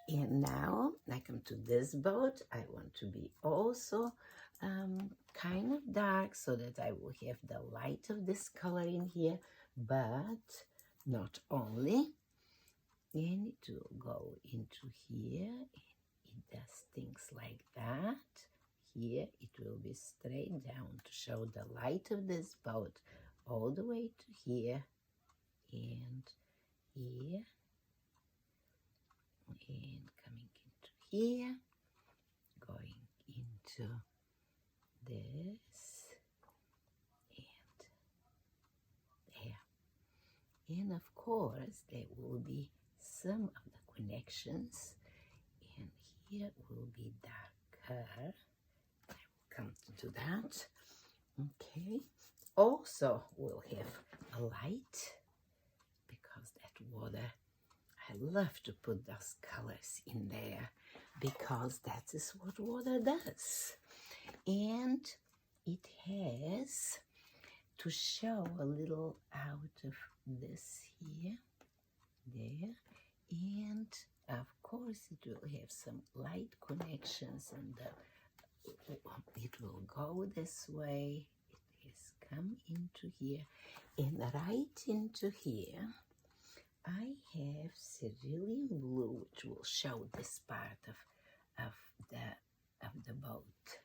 And now I come to this boat. I want to be also kind of dark so that I will have the light of this color in here, but not only. And it will go into here. It does things like that. Here it will be straight down to show the light of this boat all the way to here and here and coming into here, going into this and there. And of course there will be some of the connections, and here will be darker. I will come to do that. Okay. Also we'll have a light because that water, I love to put those colors in there because that is what water does. And it has to show a little out of this here, there, and of course it will have some light connections, and it will go this way. It has come into here, and right into here I have cerulean blue, which will show this part of the boat.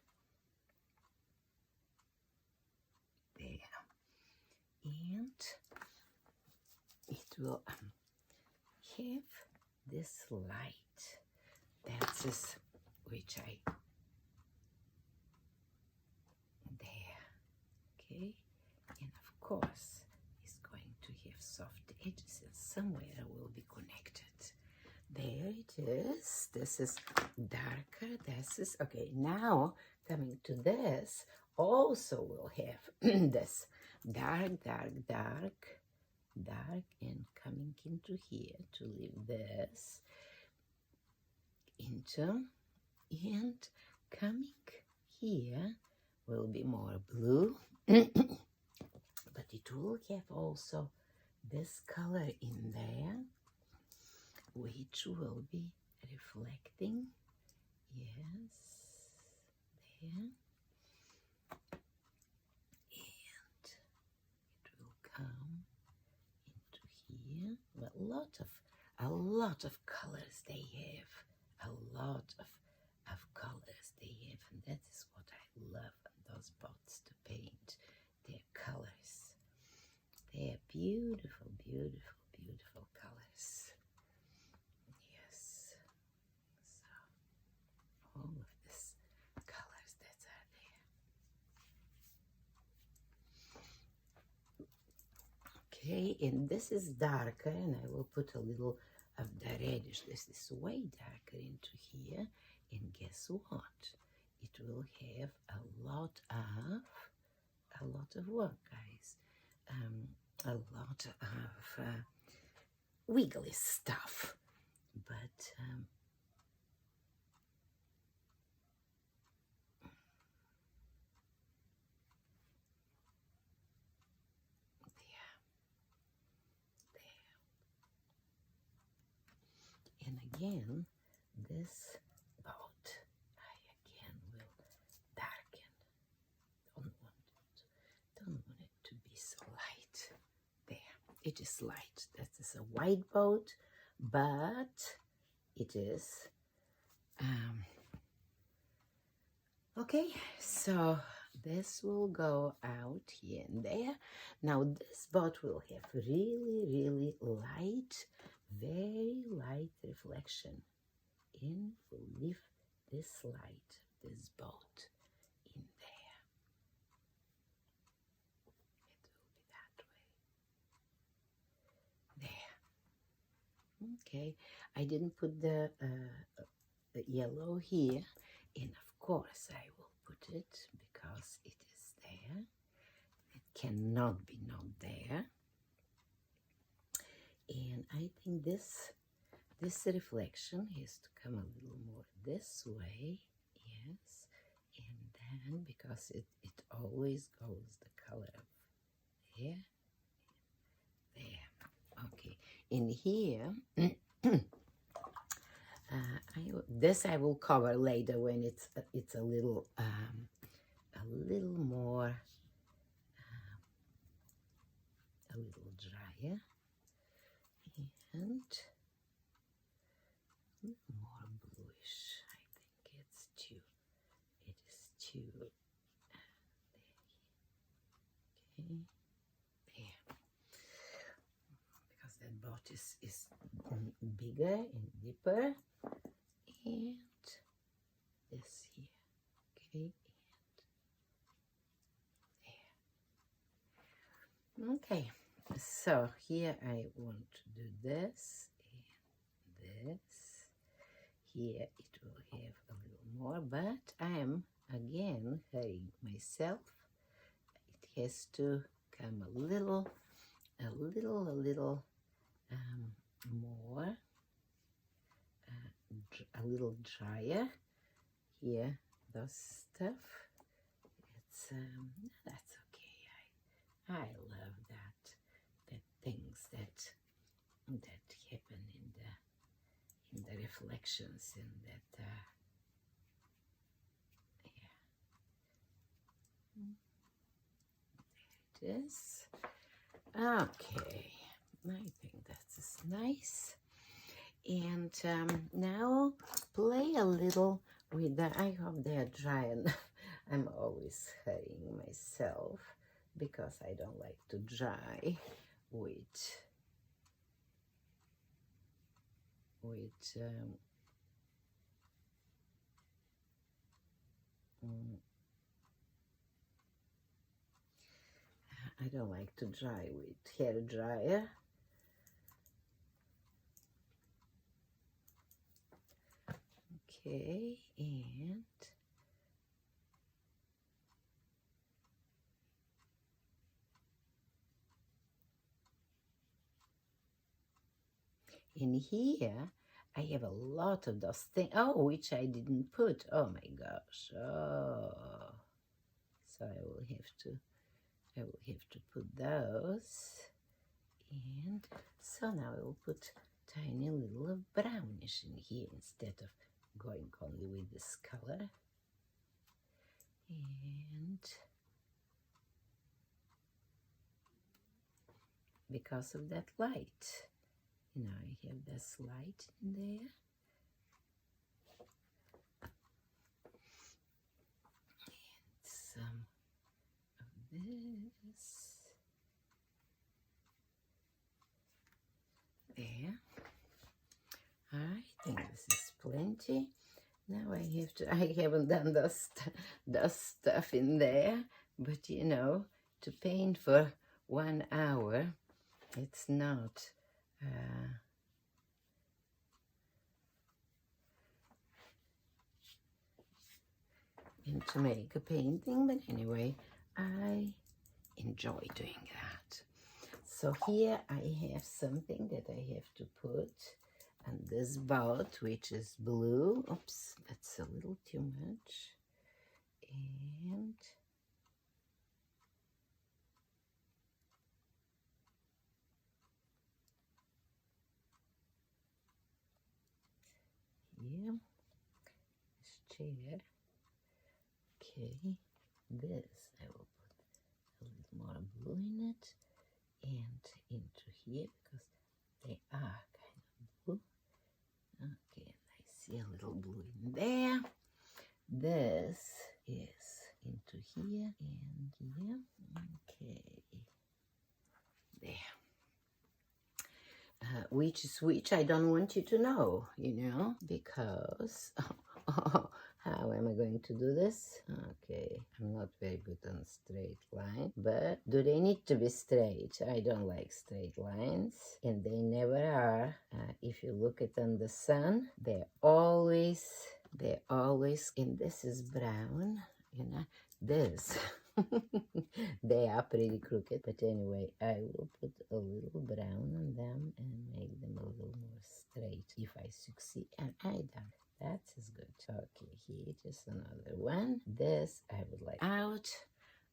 There. And it will have this light. That is which I there. Okay, and of course it's going to have soft edges, and somewhere it will be connected. There it is. This is darker. This is okay. Now coming to this, also we'll have this dark, dark, dark, dark, and coming into here to leave this into, and coming here will be more blue, but it will have also this color in there, which will be reflecting, yes, there, and it will come into here. A lot of colors they have, a lot of beautiful, beautiful, beautiful colors. Yes. So all of these colors that are there. Okay, and this is darker, and I will put a little of the reddish. This is way darker into here, and guess what? It will have a lot of work, guys. A lot of wiggly stuff, but there. And again, this boat, I again will darken. Don't want it to be so light. There, it is light. That is a white boat, but it is okay. So this will go out here and there. Now this boat will have really, really light, very light reflection, and we'll leave this light, this boat in there. It will be that way. There. Okay, I didn't put the yellow here, and of course I will put it because it is there. It cannot be not there. And I think this reflection has to come a little more this way, yes, and then because it always goes the color of there, okay. In here, this I will cover later when it's a little more a little drier, and more bluish. I think it's too. It is too. Okay, there. Because that boat is bigger and deeper, and this here. Okay, and there. Okay. So here I want to do this and this. Here it will have a little more, but I am again hurrying myself. It has to come a little more, a little drier. Here, those stuff. It's that's okay. I love that things that happen in the reflections in that there it is. Okay, I think that is nice. And now play a little with the, I hope they are dry enough. I'm always hurrying myself because I don't like to dry with I don't like to dry with hair dryer. Okay, and in here I have a lot of those things, oh, which I didn't put. Oh my gosh. Oh, so I will have to put those. And so now I will put tiny little of brownish in here instead of going only with this color. And because of that light, you know, I have this light in there. And some of this. empty. Now I haven't done the stuff in there, but you know, to paint for 1 hour, it's not and to make a painting, but anyway, I enjoy doing that. So here I have something that I have to put on this boat, which is blue. Oops, that's a little too much. And here, this chair. Okay, this I will put a little more blue in it and into here because they are kind of blue. Okay, and I see a little blue in there. This is into here and here. Okay, there. Which is which, I don't want you to know, you know, because how am I going to do this? Okay, I'm not very good on straight line, but do they need to be straight? I don't like straight lines, and they never are. If you look at on the sun, they're always, and this is brown, you know, this. They are pretty crooked, but anyway, I will put a little brown on them and make them a little more straight if I succeed, and I don't. That's as good. Okay, here just another one. This I would like out.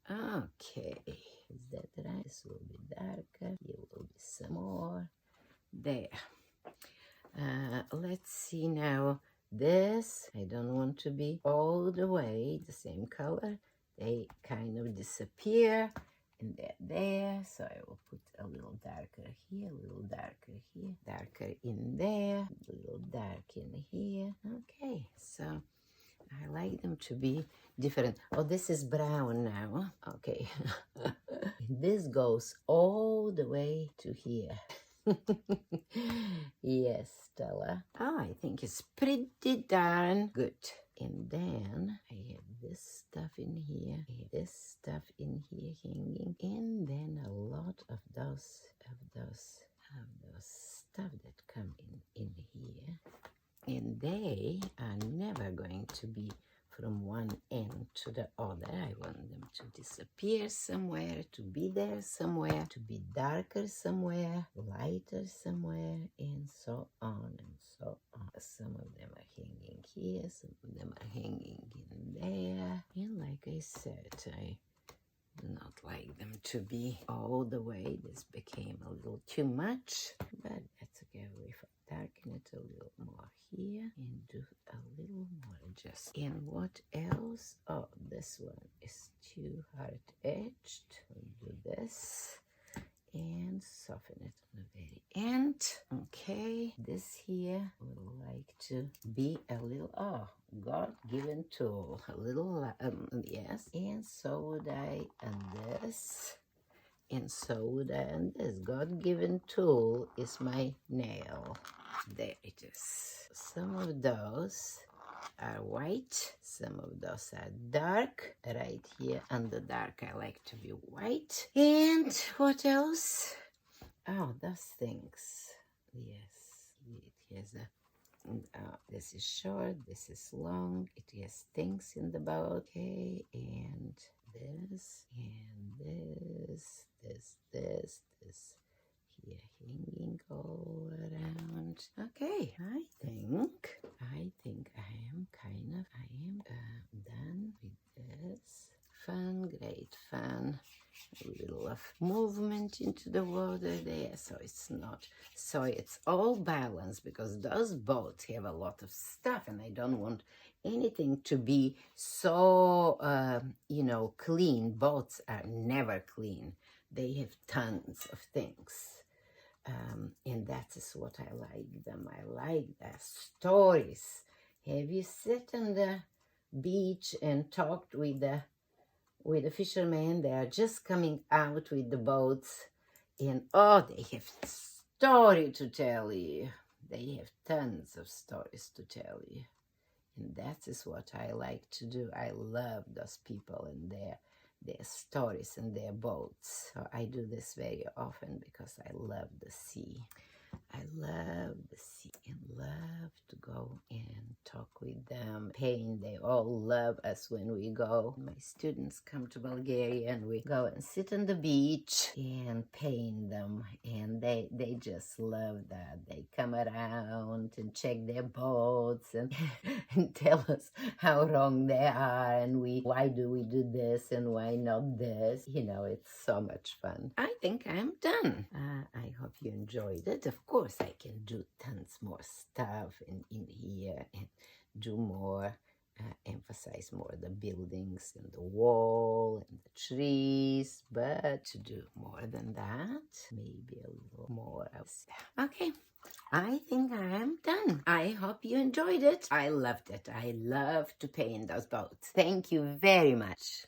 Okay, is that right? This will be darker. Here will be some more. There. Let's see now. This I don't want to be all the way the same color. They kind of disappear and they're there, so I will put a little darker here, a little darker here, darker in there, a little dark in here. Okay, so I like them to be different. Oh, this is brown now. Okay. This goes all the way to here. Yes, Stella. Oh, I think it's pretty darn good. And then I have this stuff in here, I have this stuff in here hanging, and then a lot of those stuff that come in here, and they are never going to be from one end to the other. I want them to disappear somewhere, to be there somewhere, to be darker somewhere, lighter somewhere, and so on and so on. Some of them are hanging here, some of them are hanging in there. And like I said, I do not like them to be all the way. This became a little too much, but that's okay. If I darken it a little more here and do a little more just. And what else? Oh, this one is too hard edged. We'll do this and soften it on the very end. Okay, this here would like to be a little, oh, God-given tool, a little, yes, and so would I on this, and so would I on this. God-given tool is my nail. There it is. Some of those are white, some of those are dark. Right here under dark I like to be white. And what else? Oh, those things. Yes, it has a this is short, this is long, it has things in the boat. Okay, and this this here hanging all around. Okay, I think I am done with this. Fun, great fun. A little of movement into the water there, so it's all balanced, because those boats have a lot of stuff and I don't want anything to be so clean. Boats are never clean. They have tons of things. And that is what I like them. I like the stories. Have you sat on the beach and talked with the fishermen? They are just coming out with the boats, and oh, they have story to tell you. They have tons of stories to tell you. And that is what I like to do. I love those people and their stories and their boats. So I do this very often because I love the sea. I love the sea and love to go and talk with them, paint. They all love us when we go. My students come to Bulgaria and we go and sit on the beach and paint them, and they just love that. They come around and check their boats and, and tell us how wrong they are and why do we do this and why not this. You know, it's so much fun. I think I'm done. I hope you enjoyed it. Of course, I can do tons more stuff in here and do more, emphasize more the buildings and the wall and the trees, but to do more than that, maybe a little more. Okay, I think I am done. I hope you enjoyed it. I loved it. I love to paint those boats. Thank you very much.